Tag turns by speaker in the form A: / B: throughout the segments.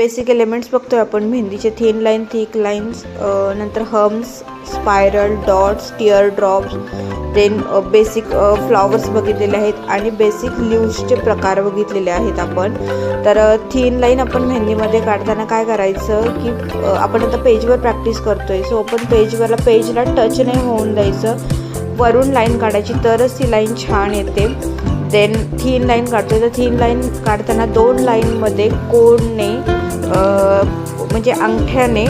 A: Basic elements बघतोय आपण मेहंदीचे. थिन लाईन, थिक लाईन्स, नंतर हम्स, spiral, dots, tear drops, then basic flowers बघितलेले आहेत आणि बेसिक लीव्सचे प्रकार बघितलेले आहेत आपण. तर थिन लाईन आपण मेहंदीमध्ये काढताना काय करायचं की आपण आता पेजवर प्रॅक्टिस करतोय, सो आपण पेजला टच नाही होऊन द्यायचं, वरून लाईन काढायची तरच ती लाईन छान येते. देन थिन लाईन काढतोय तर थिन लाईन काढताना 2 लाईनमध्ये कोनने म्हणजे अंगठ्याने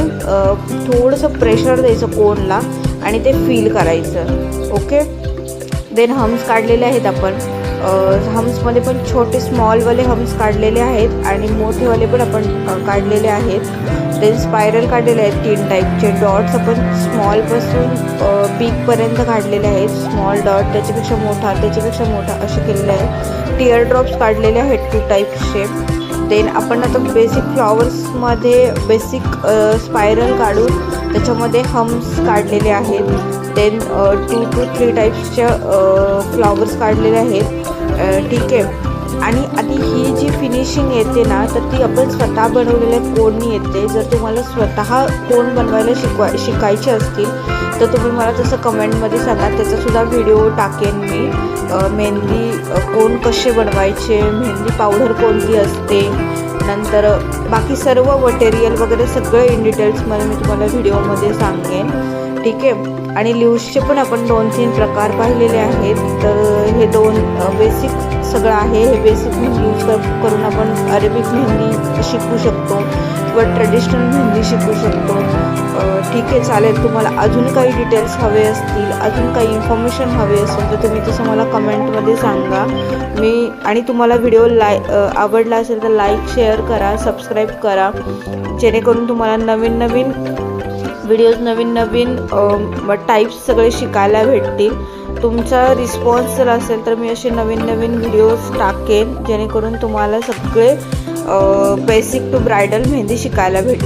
A: थोडंसं प्रेशर द्यायचं कोनला आणि ते फील करायचं. ओके. देन हम्स काढलेले आहेत आपण. हम्समध्ये पण छोटे स्मॉलवाले हम्स काढलेले आहेत आणि मोठेवाले पण आपण काढलेले आहेत. देन स्पायरल काढलेले आहेत 3 टाईपचे. डॉट्स आपण स्मॉलपासून बिगपर्यंत काढलेले आहेत. स्मॉल डॉट, त्याच्यापेक्षा मोठा असे केलेले आहेत. टिअर ड्रॉप्स काढलेले आहेत 2 टाईपचे. देन आपण आता बेसिक फ्लॉवर्समध्ये बेसिक स्पायरल काढून त्याच्यामध्ये हम्स काढलेले आहेत. देन 2 to 3 टाईप्सच्या फ्लॉवर्स काढलेले आहेत. ठीक आहे. आणि आधी ही जी फिनिशिंग येते ना तर ती आपण स्वतः बनवलेल्या कोननी येते. जर तुम्हाला स्वतः कोन बनवायला शिकायचे असतील तर तुम्ही मला तसं कमेंटमध्ये सांगा, त्याचासुद्धा व्हिडिओ टाकेन मी. मेहंदी कोन कसे बनवायचे, मेहंदी पावडर कोणती असते, नंतर बाकी सर्व मटेरियल वगैरे सगळं इन डिटेल्समध्ये मी तुम्हाला व्हिडिओमध्ये सांगेन. ठीक आहे. आणि लीव्सचे पण आपण 2-3 प्रकार पाहिलेले आहेत. तर हे 2 बेसिक सगळं आहे. हे बेसिक मेहंदी यूज करून आपण अरेबिक मेहंदी शिकू शकतो किंवा ट्रेडिशनल मेहंदी शिकू शकतो. ठीक आहे, चालेल. तुम्हाला अजून काही डिटेल्स हवे असतील, अजून काही इन्फॉर्मेशन हवी असेल तर तुम्ही तसं मला कमेंटमध्ये सांगा. आणि तुम्हाला व्हिडिओ आवडला असेल तर लाईक, शेअर करा, सबस्क्राईब करा, जेणेकरून तुम्हाला नवीन व्हिडिओज, नवीन टाईप्स सगळे शिकायला भेटतील. तुमचा रिस्पॉन्स जर असेल तर मी असे नवीन व्हिडिओज टाकेन, जेणेकरून तुम्हाला सगळे बेसिक टू ब्रायडल मेहंदी शिकायला भेटेल.